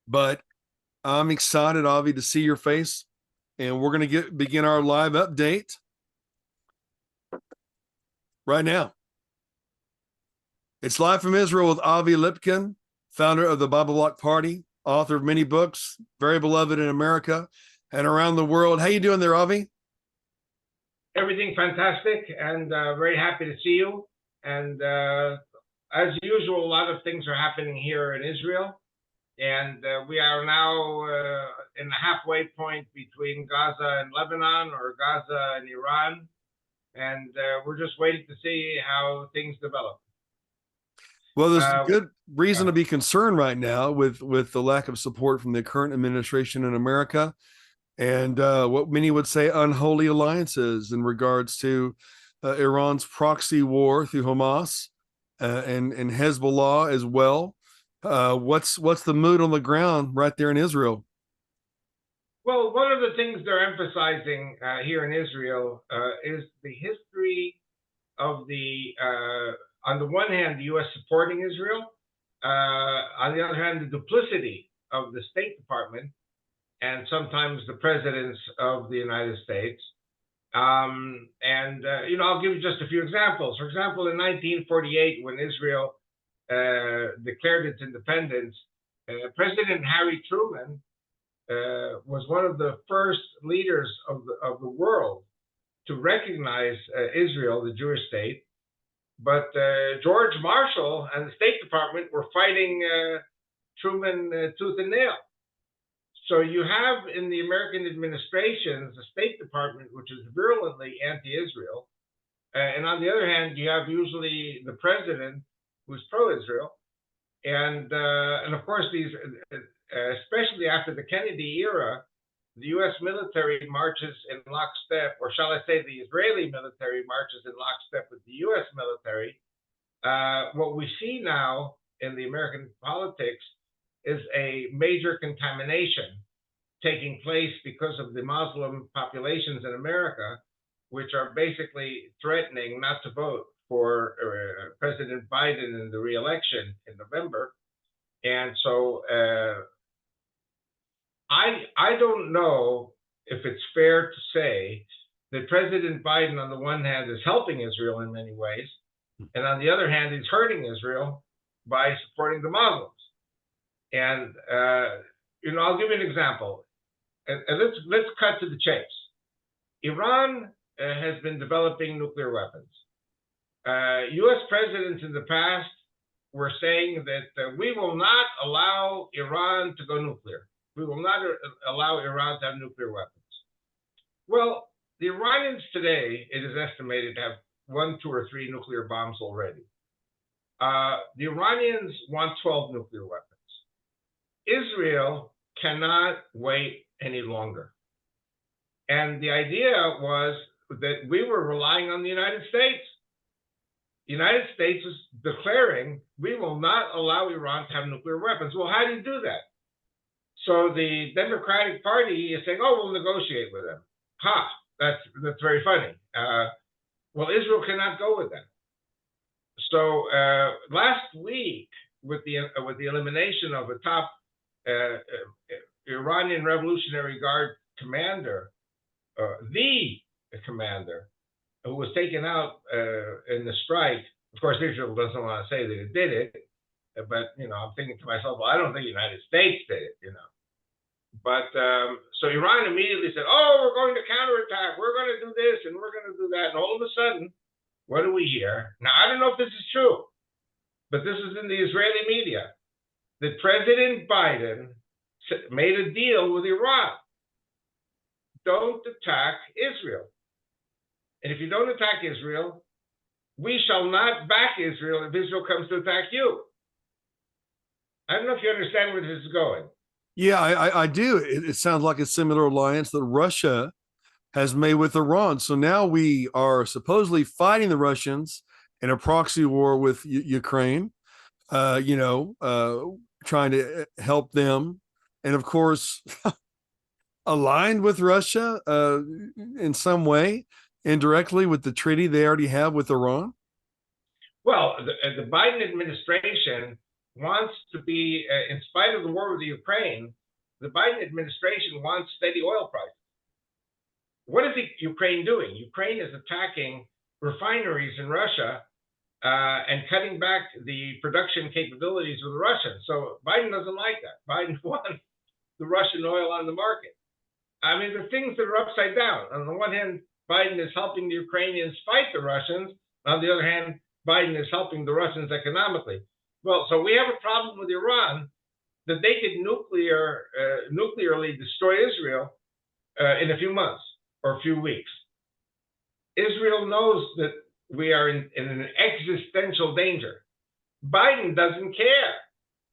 but I'm excited, Avi, to see your face, and we're going to begin our live update right now. It's live from Israel with Avi Lipkin, founder of the Bible Block Party, author of many books, very beloved in America and around the world. How you doing there, Avi? Everything fantastic, and very happy to see you. And as usual, a lot of things are happening here in Israel, and we are now in the halfway point between Gaza and Lebanon, or Gaza and Iran, and we're just waiting to see how things develop. Well, there's good reason to be concerned right now with the lack of support from the current administration in America, and what many would say unholy alliances in regards to Iran's proxy war through Hamas and Hezbollah as well. What's the mood on the ground right there in Israel? Well, one of the things they're emphasizing here in Israel is the history of on the one hand, the U.S. supporting Israel, on the other hand, the duplicity of the State Department and sometimes the presidents of the United States. I'll give you just a few examples. For example, in 1948, when Israel declared its independence, President Harry Truman was one of the first leaders of the world to recognize Israel, the Jewish state. But George Marshall and the State Department were fighting Truman tooth and nail. So you have in the American administrations a State Department which is virulently anti-Israel, and on the other hand, you have usually the president who's pro-Israel, and of course these, especially after the Kennedy era, the U.S. military marches in lockstep, or shall I say, the Israeli military marches in lockstep with the U.S. military. What we see now in the American politics is a major contamination taking place because of the Muslim populations in America, which are basically threatening not to vote for President Biden in the re-election in November. And so I don't know if it's fair to say that President Biden, on the one hand, is helping Israel in many ways, and on the other hand, he's hurting Israel by supporting the Muslims. And I'll give you an example. And let's cut to the chase. Iran has been developing nuclear weapons. U.S. presidents in the past were saying that we will not allow Iran to go nuclear. We will not allow Iran to have nuclear weapons. Well, the Iranians today, it is estimated, have 1, 2, or 3 nuclear bombs already. The Iranians want 12 nuclear weapons. Israel cannot wait any longer. And the idea was that we were relying on the United States. The United States is declaring we will not allow Iran to have nuclear weapons. Well, how do you do that? So the Democratic Party is saying, oh, we'll negotiate with them. That's very funny. Well, Israel cannot go with that. So last week, with the elimination of a top Iranian Revolutionary Guard commander, the commander, who was taken out in the strike. Of course, Israel doesn't want to say that it did it, but I'm thinking to myself, well, I don't think the United States did it, But so Iran immediately said, oh, we're going to counterattack. We're going to do this and we're going to do that. And all of a sudden, what do we hear? Now, I don't know if this is true, but this is in the Israeli media, that President Biden made a deal with Iran. Don't attack Israel. And if you don't attack Israel, we shall not back Israel if Israel comes to attack you. I don't know if you understand where this is going. Yeah, I do. It sounds like a similar alliance that Russia has made with Iran. So now we are supposedly fighting the Russians in a proxy war with Ukraine, trying to help them. And of course, aligned with Russia in some way, indirectly with the treaty they already have with Iran. Well, the Biden administration wants to be, in spite of the war with the Ukraine, the Biden administration wants steady oil prices. What is Ukraine doing? Ukraine is attacking refineries in Russia and cutting back the production capabilities of the Russians. So Biden doesn't like that. Biden wants the Russian oil on the market. I mean, the things that are upside down. On the one hand, Biden is helping the Ukrainians fight the Russians. On the other hand, Biden is helping the Russians economically. Well, so we have a problem with Iran that they could nuclearly destroy Israel in a few months or a few weeks. Israel knows that we are in an existential danger. Biden doesn't care.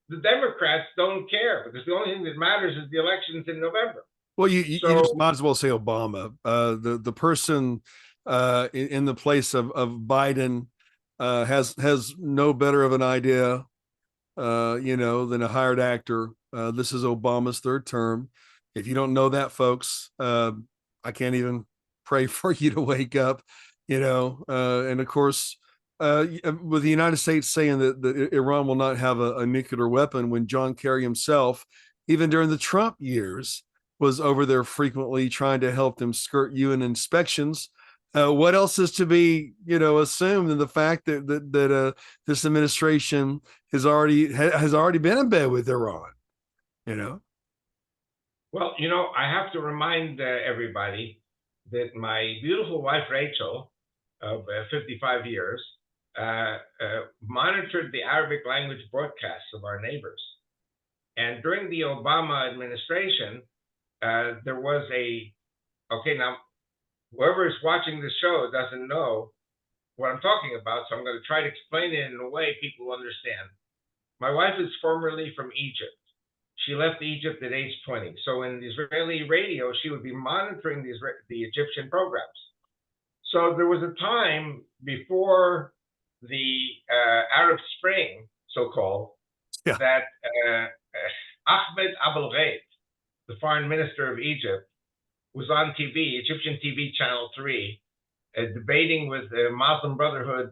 The Democrats don't care because the only thing that matters is the elections in November. Well, you just might as well say Obama. The person in the place of Biden has no better of an idea, than a hired actor. This is Obama's third term. If you don't know that, folks, I can't even pray for you to wake up. And of course, with the United States saying that Iran will not have a nuclear weapon, when John Kerry himself, even during the Trump years, was over there frequently trying to help them skirt UN inspections. What else is to be, assumed than the fact that this administration has already been in bed with Iran? Well, I have to remind everybody that my beautiful wife Rachel, of 55 years, monitored the Arabic language broadcasts of our neighbors, and during the Obama administration, there was now whoever is watching this show doesn't know what I'm talking about, so I'm going to try to explain it in a way people understand. My wife is formerly from Egypt. She left Egypt at age 20. So in Israeli radio, she would be monitoring the Egyptian programs. So there was a time before the Arab Spring, so-called, that Ahmed Abulghaid, the foreign minister of Egypt, was on TV, Egyptian TV Channel 3, debating with the Muslim Brotherhood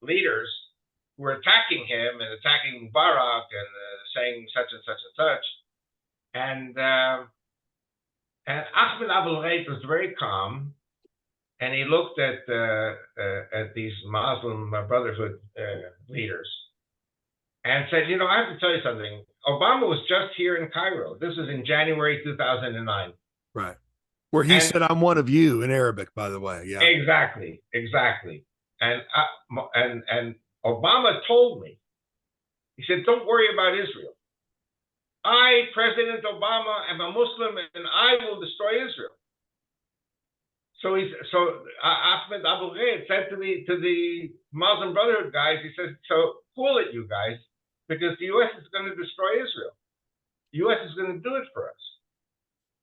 leaders who were attacking him and attacking Mubarak and saying such and such and such. And Ahmed Abulghaid was very calm, and he looked at these Muslim Brotherhood leaders and said, I have to tell you something. Obama was just here in Cairo. This was in January 2009. Right. Where he said, "I'm one of you," in Arabic, by the way. Yeah. Exactly. And Obama told me, he said, "Don't worry about Israel. I, President Obama, am a Muslim, and I will destroy Israel." So Ahmed Abulghaid said to the Muslim Brotherhood guys, he said, "So cool it, you guys, because the U.S. is going to destroy Israel. The U.S. is going to do it for us."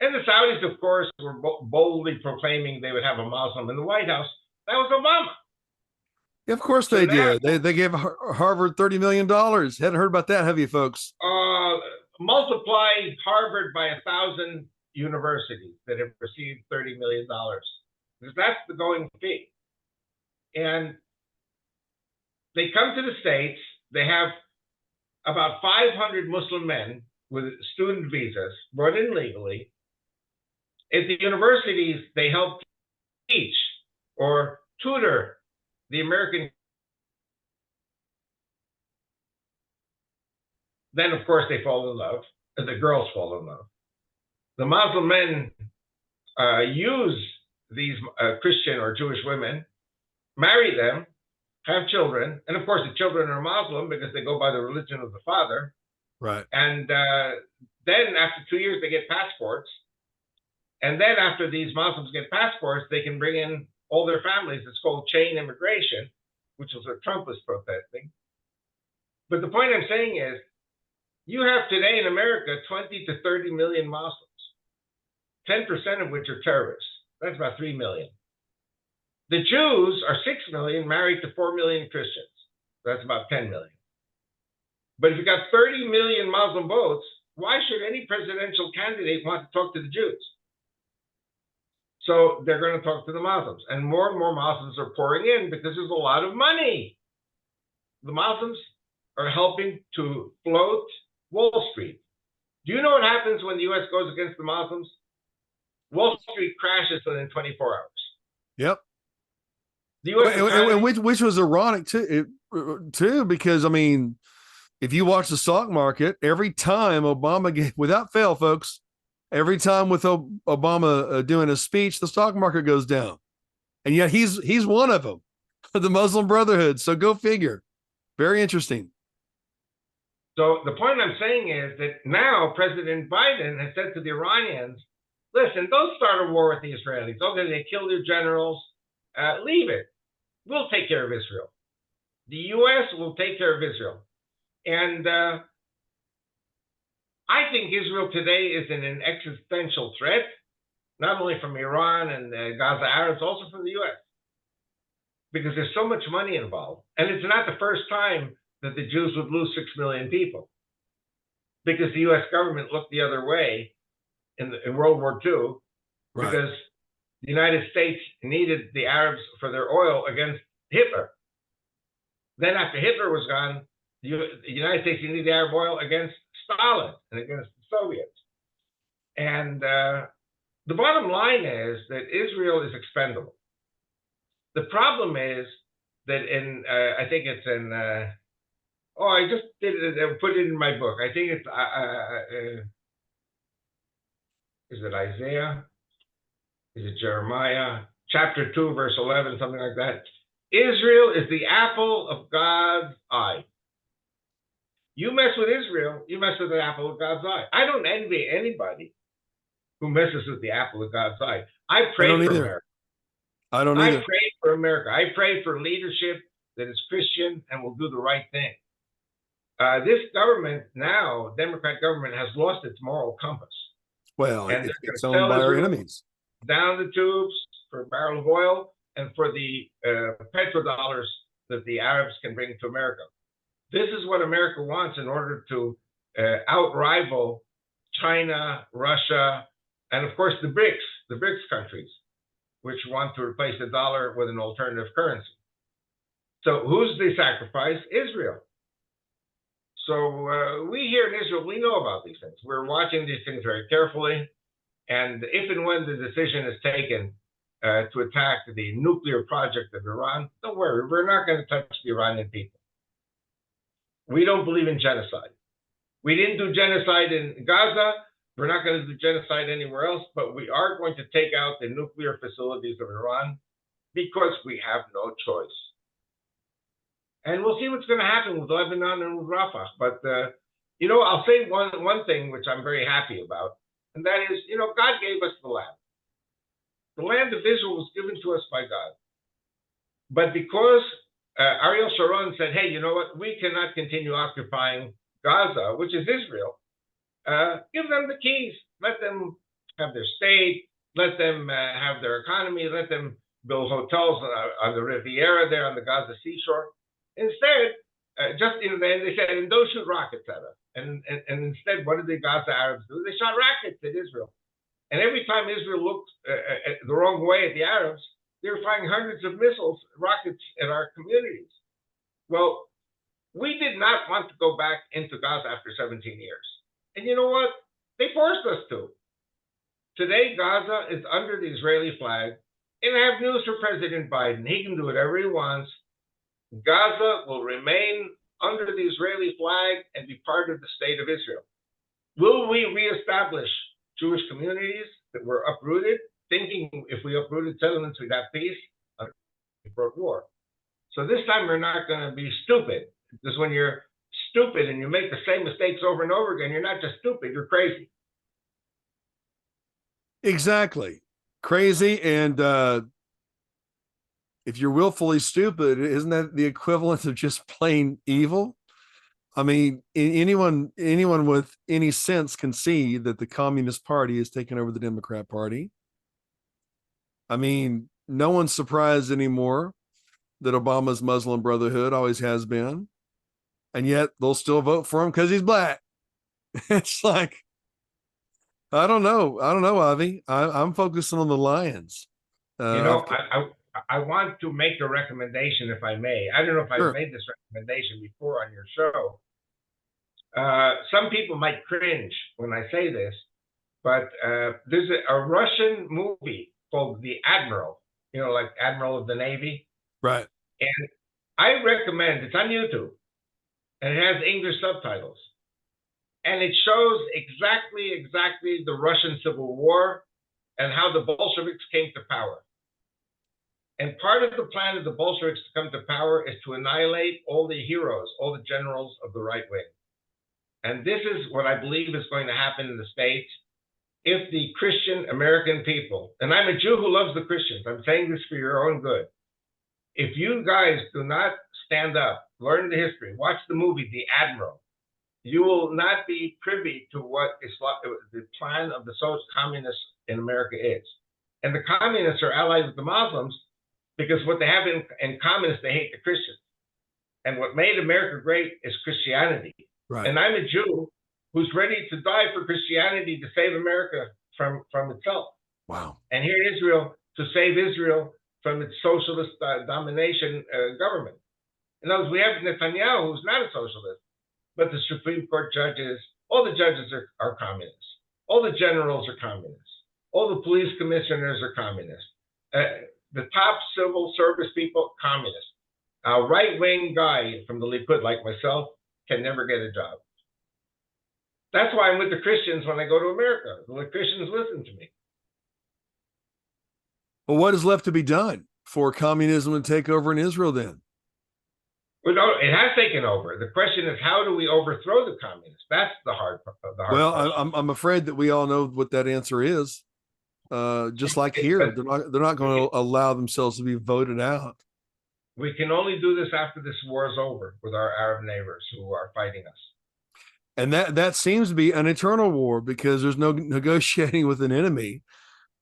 And the Saudis, of course, were boldly proclaiming they would have a Muslim in the White House. That was Obama. Yeah, of course they did. They gave Harvard $30 million. Hadn't heard about that, have you, folks? Multiply Harvard by 1,000 universities that have received $30 million. Because that's the going fee. And they come to the States. They have about 500 Muslim men with student visas brought in legally. At the universities, they help teach or tutor the American. Then, of course, they fall in love, and the girls fall in love. The Muslim men use these Christian or Jewish women, marry them, have children, and of course the children are Muslim because they go by the religion of the father. Right. And then after 2 years, they get passports. And then after these Muslims get passports, they can bring in all their families. It's called chain immigration, which is what Trump was protesting. But the point I'm saying is, you have today in America 20 to 30 million Muslims, 10% of which are terrorists. That's about 3 million. The Jews are 6 million married to 4 million Christians. That's about 10 million. But if you've got 30 million Muslim votes, why should any presidential candidate want to talk to the Jews? So they're going to talk to the Muslims. And more Muslims are pouring in because there's a lot of money. The Muslims are helping to float Wall Street. Do you know what happens when the U.S. goes against the Muslims? Wall Street crashes within 24 hours. Yep. The U.S. economy, which was ironic too, because I mean, if you watch the stock market, every time Obama gave, without fail, folks, every time with Obama doing a speech, the stock market goes down, and yet he's one of them, the Muslim Brotherhood. So go figure. Very interesting. So the point I'm saying is that now President Biden has said to the Iranians, listen, don't start a war with the Israelis. Okay, they killed your generals. Leave it. We'll take care of Israel. The U.S. will take care of Israel. And I think Israel today is in an existential threat, not only from Iran and Gaza Arabs, also from the U.S. Because there's so much money involved. And it's not the first time that the Jews would lose 6 million people, because the U.S. government looked the other way in World War II, Right. because the United States needed the Arabs for their oil against Hitler. Then after Hitler was gone, the United States needed the Arab oil against Stalin and against the Soviets. And the bottom line is that Israel is expendable. The problem is that I think it's in, I just did it, put it in my book. I think it's, is it Isaiah? Is it Jeremiah? Chapter 2, verse 11, something like that. Israel is the apple of God's eye. You mess with Israel, you mess with the apple of God's eye. I don't envy anybody who messes with the apple of God's eye. I pray for America. I don't either. I pray for America. I pray for leadership that is Christian and will do the right thing. This government now, Democrat government, has lost its moral compass. Well, and it's owned by our enemies. Down the tubes for a barrel of oil and for the petrodollars that the Arabs can bring to America. This is what America wants in order to outrival China, Russia, and of course the BRICS countries, which want to replace the dollar with an alternative currency. So who's the sacrifice? Israel. So we here in Israel, we know about these things. We're watching these things very carefully. And if and when the decision is taken to attack the nuclear project of Iran, don't worry, we're not going to touch the Iranian people. We don't believe in genocide. We didn't do genocide in Gaza. We're not going to do genocide anywhere else, but we are going to take out the nuclear facilities of Iran because we have no choice. And we'll see what's going to happen with Lebanon and with Rafah. But, I'll say one thing which I'm very happy about, and that is, God gave us the land. The land of Israel was given to us by God. But because Ariel Sharon said, hey, you know what? We cannot continue occupying Gaza, which is Israel. Give them the keys. Let them have their state. Let them have their economy. Let them build hotels on the Riviera there on the Gaza seashore. Instead, they said, and don't shoot rockets at us. And instead, what did the Gaza Arabs do? They shot rockets at Israel. And every time Israel looked the wrong way at the Arabs, they were firing hundreds of missiles, rockets at our communities. Well, we did not want to go back into Gaza after 17 years. And you know what? They forced us to. Today, Gaza is under the Israeli flag. And I have news for President Biden. He can do whatever he wants. Gaza will remain under the Israeli flag and be part of the state of Israel. Will we reestablish Jewish communities that were uprooted, thinking if we uprooted settlements, we'd have peace? We broke war. So this time we're not going to be stupid, because when you're stupid and you make the same mistakes over and over again, you're not just stupid, you're crazy. Exactly. Crazy. And if you're willfully stupid, isn't that the equivalent of just plain evil? I mean, anyone with any sense can see that the Communist Party has taken over the Democrat Party. I mean, no one's surprised anymore that Obama's Muslim Brotherhood always has been, and yet they'll still vote for him because he's black. It's like, I don't know, Avi. I'm focusing on the Lions. I want to make a recommendation, if I may. I don't know if I've Sure. made this recommendation before on your show. Some people might cringe when I say this, but there's a Russian movie called The Admiral, like Admiral of the Navy. Right. And I recommend, it's on YouTube, and it has English subtitles. And it shows exactly the Russian Civil War and how the Bolsheviks came to power. And part of the plan of the Bolsheviks to come to power is to annihilate all the heroes, all the generals of the right wing. And this is what I believe is going to happen in the States if the Christian American people, and I'm a Jew who loves the Christians, I'm saying this for your own good. If you guys do not stand up, learn the history, watch the movie, The Admiral, you will not be privy to what the plan of the social communists in America is. And the communists are allied with the Muslims because what they have in common is they hate the Christians. And what made America great is Christianity. Right. And I'm a Jew who's ready to die for Christianity to save America from itself. Wow. And here in Israel, to save Israel from its socialist domination government. In other words, we have Netanyahu, who's not a socialist, but the Supreme Court judges, all the judges are communists. All the generals are communists. All the police commissioners are communists. The top civil service people, communists. A right-wing guy from the Likud, like myself, can never get a job. That's why I'm with the Christians when I go to America. The Christians listen to me. Well, what is left to be done for communism to take over in Israel then? Well, no, it has taken over. The question is, how do we overthrow the communists? That's the hard part. Well, I'm afraid that we all know what that answer is. Just like here, they're not going to allow themselves to be voted out. We can only do this after this war is over with our Arab neighbors who are fighting us. And that seems to be an eternal war because there's no negotiating with an enemy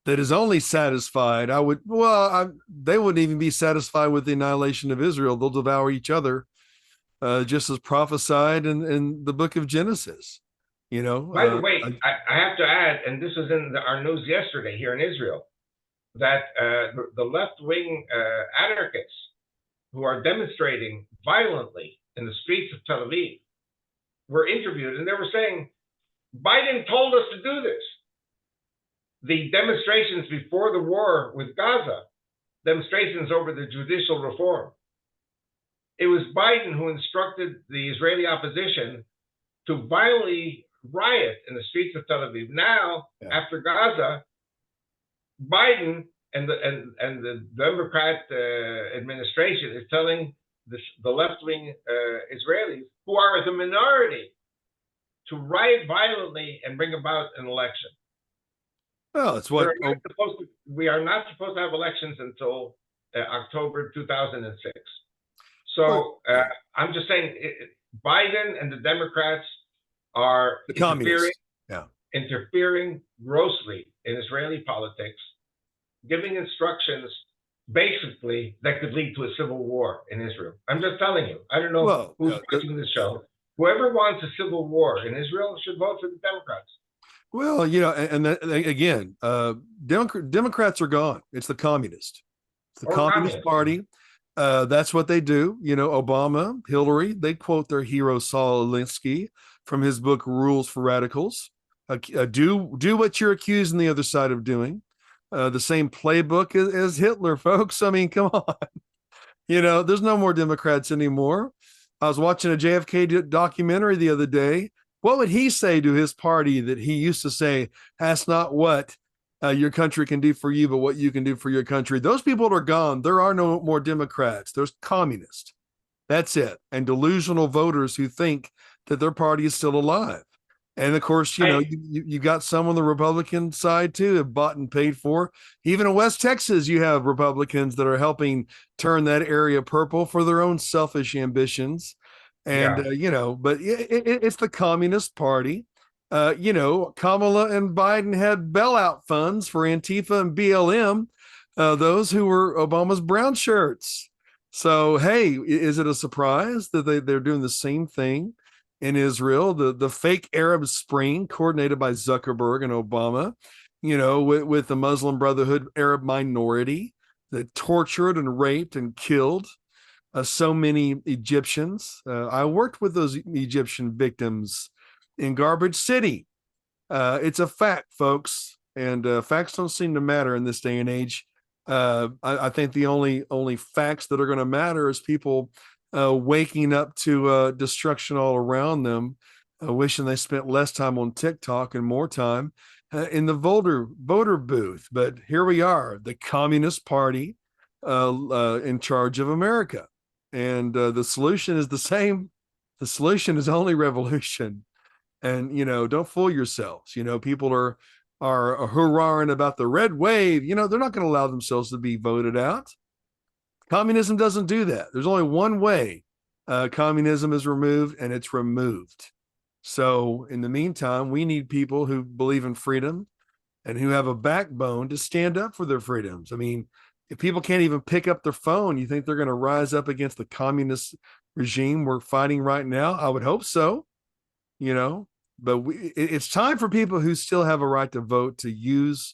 that is only satisfied. They wouldn't even be satisfied with the annihilation of Israel. They'll devour each other, just as prophesied in the book of Genesis. By the way, I have to add, and this was in our news yesterday here in Israel, that the left-wing anarchists who are demonstrating violently in the streets of Tel Aviv were interviewed, and they were saying, Biden told us to do this. The demonstrations before the war with Gaza, demonstrations over the judicial reform, it was Biden who instructed the Israeli opposition to violently riot in the streets of Tel Aviv. Now, after Gaza, Biden and the Democrat administration is telling the left-wing Israelis, who are the minority, to riot violently and bring about an election. Well, it's what we are not supposed to have elections until October 2006. So I'm just saying, Biden and the Democrats are interfering grossly in Israeli politics, giving instructions basically that could lead to a civil war in Israel. I'm just telling you. I don't know who's watching this show. Whoever wants a civil war in Israel should vote for the Democrats. Well, again, Democrats are gone. It's the communist. It's the Communist Party. That's what they do. Obama, Hillary, they quote their hero Saul Alinsky from his book Rules for Radicals. Do what you're accusing the other side of doing. The same playbook as Hitler, folks. I mean, come on. There's no more Democrats anymore. I was watching a JFK documentary the other day. What would he say to his party that he used to say, that's not what your country can do for you, but what you can do for your country? Those people are gone. There are no more Democrats. There's communists. That's it. And delusional voters who think that their party is still alive. And of course, you got some on the Republican side too, have bought and paid for. Even in West Texas, you have Republicans that are helping turn that area purple for their own selfish ambitions. And, but it's the Communist Party. Kamala and Biden had bailout funds for Antifa and BLM, those who were Obama's brown shirts. So, hey, is it a surprise that they're doing the same thing in Israel? The fake Arab Spring coordinated by Zuckerberg and Obama, with the Muslim Brotherhood Arab minority. that tortured and raped and killed so many Egyptians. I worked with those Egyptian victims in Garbage City. It's a fact, folks, and facts don't seem to matter in this day and age. I think the only facts that are going to matter is people waking up to destruction all around them, wishing they spent less time on TikTok and more time in the voter booth. But here we are, the Communist Party in charge of America. And the solution is the same. The solution is only revolution. And, don't fool yourselves. People are hurrahing about the red wave. They're not going to allow themselves to be voted out. Communism doesn't do that. There's only one way communism is removed, and it's removed. So in the meantime, we need people who believe in freedom and who have a backbone to stand up for their freedoms. I mean, if people can't even pick up their phone, you think they're going to rise up against the communist regime we're fighting right now? I would hope so, but it's time for people who still have a right to vote to use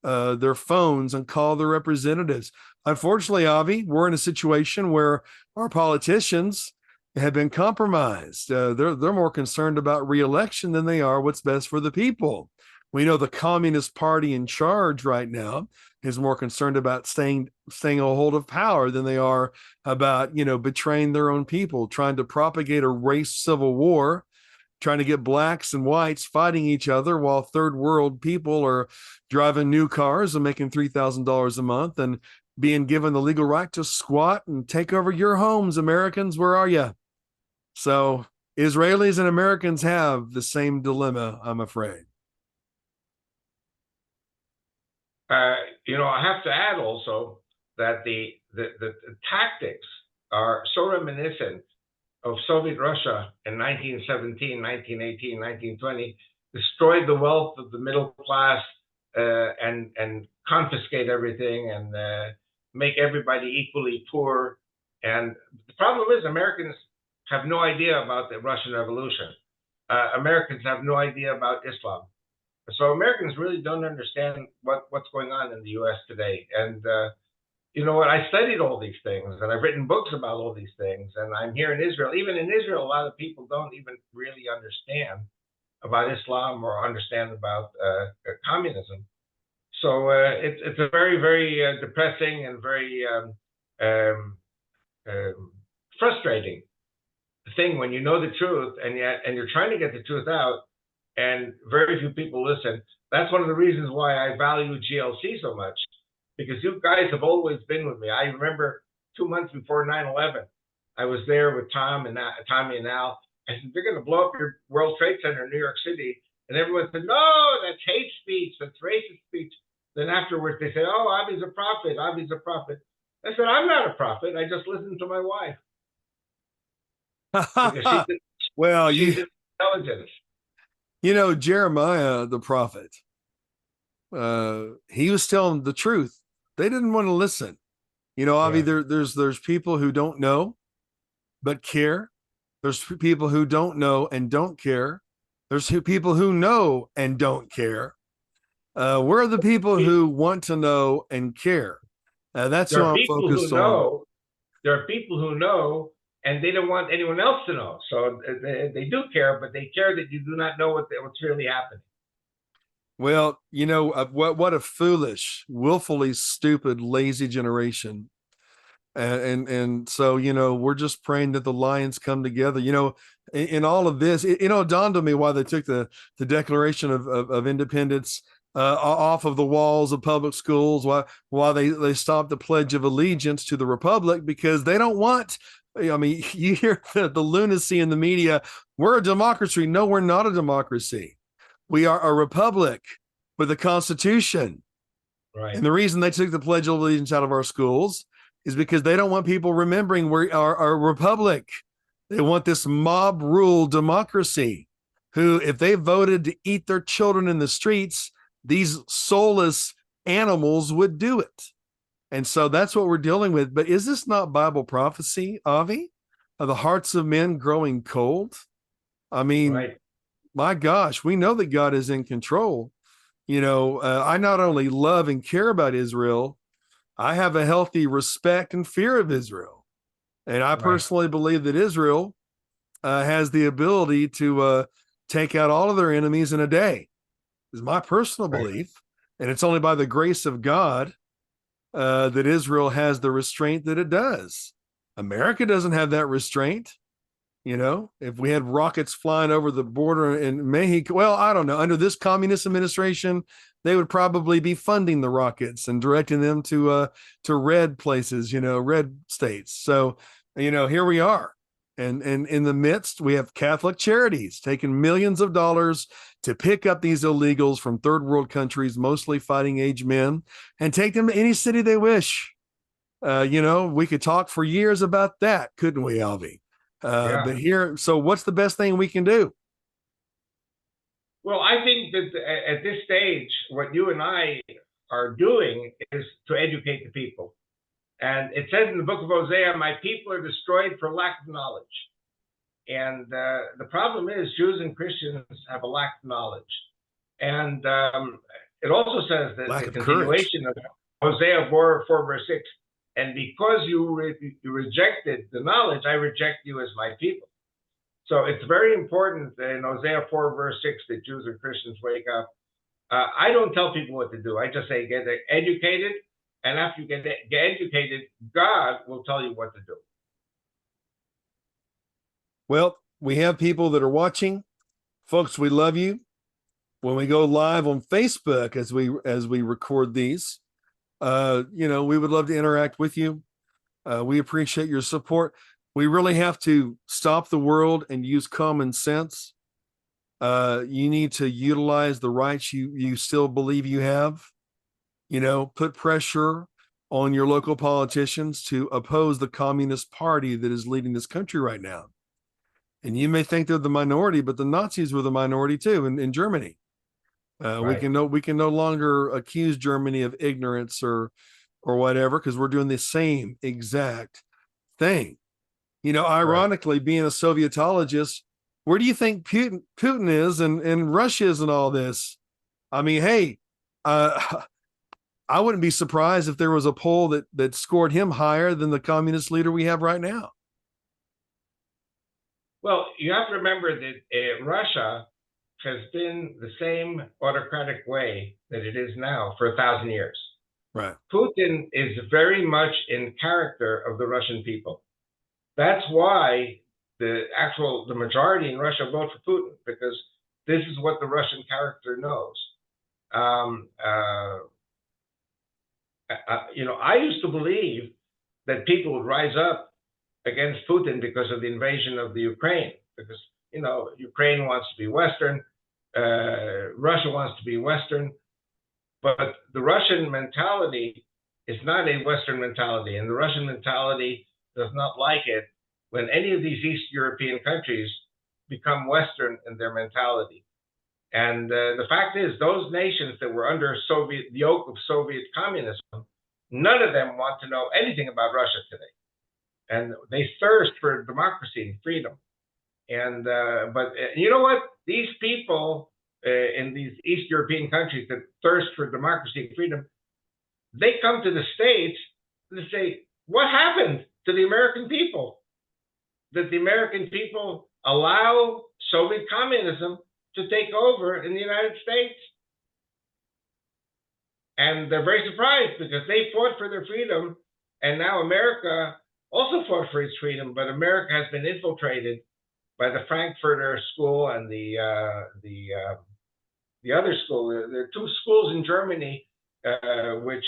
their phones and call their representatives. Unfortunately, Avi, we're in a situation where our politicians have been compromised. They're more concerned about re-election than they are what's best for the people. We know the Communist Party in charge right now is more concerned about staying a hold of power than they are about, betraying their own people, trying to propagate a race civil war, trying to get blacks and whites fighting each other while third world people are driving new cars and making $3,000 a month and being given the legal right to squat and take over your homes. Americans, where are you? So Israelis and Americans have the same dilemma, I'm afraid. I have to add also that the tactics are so reminiscent of Soviet Russia in 1917, 1918, 1920, destroyed the wealth of the middle class and confiscate everything and make everybody equally poor. And the problem is Americans have no idea about the Russian Revolution. Americans have no idea about Islam. So Americans really don't understand what's going on in the U.S. today. And you know what? I studied all these things, and I've written books about all these things. And I'm here in Israel. Even in Israel, a lot of people don't even really understand about Islam or understand about communism. So it's a very, very depressing and very frustrating thing when you know the truth and you're trying to get the truth out, and very few people listen. That's one of the reasons why I value GLC so much, because you guys have always been with me. I remember 2 months before 9/11, I was there with Tommy and Al. I said, they're going to blow up your World Trade Center in New York City. And everyone said, no, that's hate speech, that's racist speech. Then afterwards they said, oh, Avi's a prophet, Avi's a prophet. I said, I'm not a prophet. I just listen to my wife. Well, she's intelligent. Jeremiah, the prophet, he was telling the truth. They didn't want to listen. Avi, there's people who don't know, but care. There's people who don't know and don't care. There's people who know and don't care. We're the people who want to know and care. That's who I'm focused on. There are people who know and they don't want anyone else to know. So they do care, but they care that you do not know what's really happening. Well, what a foolish, willfully stupid, lazy generation. And so, we're just praying that the lions come together. In all of this, it dawned on me why they took the Declaration of Independence off of the walls of public schools, why they stopped the Pledge of Allegiance to the Republic, because they don't want. I mean, you hear the lunacy in the media. We're a democracy. No, we're not a democracy. We are a republic with a constitution. Right. And the reason they took the Pledge of Allegiance out of our schools is because they don't want people remembering we are a republic. They want this mob rule democracy, who, if they voted to eat their children in the streets, these soulless animals would do it. And so that's what we're dealing with. But is this not Bible prophecy, Avi? Are the hearts of men growing cold? I mean, right. My gosh, we know that God is in control. I not only love and care about Israel, I have a healthy respect and fear of Israel. And I Right. personally believe that Israel has the ability to take out all of their enemies in a day, is my personal Right. belief. And it's only by the grace of God that Israel has the restraint that it does. America doesn't have that restraint. You know, if we had rockets flying over the border in Mexico, well, I don't know. Under this communist administration, they would probably be funding the rockets and directing them to red places, you know, red states. So, you know, here we are. And in the midst, we have Catholic charities taking millions of dollars to pick up these illegals from third world countries, mostly fighting age men, and take them to any city they wish. You know, we could talk for years about that, couldn't we, Alvi? Yeah. But here, so what's the best thing we can do? Well, I think that at this stage, what you and I are doing is to educate the people. And it says in the book of Hosea, my people are destroyed for lack of knowledge. And the problem is Jews and Christians have a lack of knowledge. And it also says that Lack the of courage. continuation of Hosea 4 verse 6, and because you rejected the knowledge, I reject you as my people. So it's very important in Hosea 4 verse 6 that Jews and Christians wake up. I don't tell people what to do. I just say get educated, and after you get educated, God will tell you what to do. Well, we have people that are watching. Folks, we love you. When we go live on Facebook as we record these, you know, we would love to interact with you. We appreciate your support. We really have to stop the world and use common sense. You need to utilize the rights you still believe you have. You know, put pressure on your local politicians to oppose the Communist Party that is leading this country right now. And you may think they're the minority, but the Nazis were the minority too in Germany. Right. We can no longer accuse Germany of ignorance or whatever, because we're doing the same exact thing. You know, Right. ironically, being a Sovietologist, where do you think Putin is and Russia is and all this? I mean, hey, I wouldn't be surprised if there was a poll that scored him higher than the communist leader we have right now. Well, you have to remember that Russia has been the same autocratic way that it is now for 1,000 years. Right. Putin is very much in character of the Russian people. That's why the majority in Russia vote for Putin, because this is what the Russian character knows. You know, I used to believe that people would rise up against Putin because of the invasion of the Ukraine, because, you know, Ukraine wants to be Western, Russia wants to be Western, but the Russian mentality is not a Western mentality, and the Russian mentality does not like it when any of these East European countries become Western in their mentality. And the fact is, those nations that were under the yoke of Soviet communism, none of them want to know anything about Russia today. And they thirst for democracy and freedom. And but you know what? These people in these East European countries that thirst for democracy and freedom, they come to the States and say, what happened to the American people? That the American people allow Soviet communism to take over in the United States. And they're very surprised because they fought for their freedom, and now America also fought for its freedom, but America has been infiltrated by the Frankfurter School and the other school. There are two schools in Germany which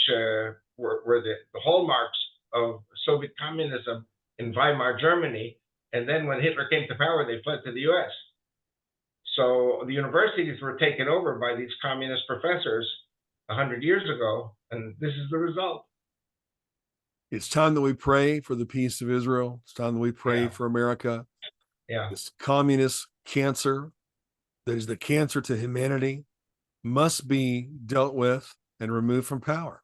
were the hallmarks of Soviet communism in Weimar Germany. And then when Hitler came to power, they fled to the U.S. So the universities were taken over by these communist professors 100 years ago, and this is the result. It's time that we pray for the peace of Israel. It's time that we pray for America. Yeah. This communist cancer that is the cancer to humanity must be dealt with and removed from power.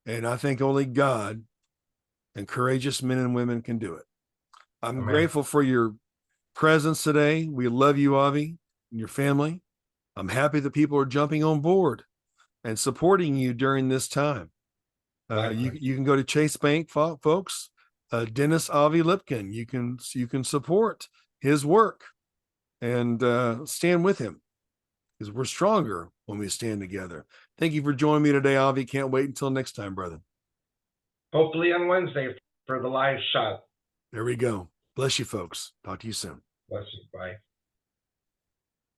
And I think only God and courageous men and women can do it. I'm grateful for your presence today. We love you, Avi, and your family. I'm happy that people are jumping on board and supporting you during this time. You can go to Chase Bank, folks. Dennis Avi Lipkin. You can support his work and stand with him, because we're stronger when we stand together. Thank you for joining me today, Avi. Can't wait until next time, brother. Hopefully on Wednesday for the live shot. There we go. Bless you, folks. Talk to you soon. Bless you. Bye.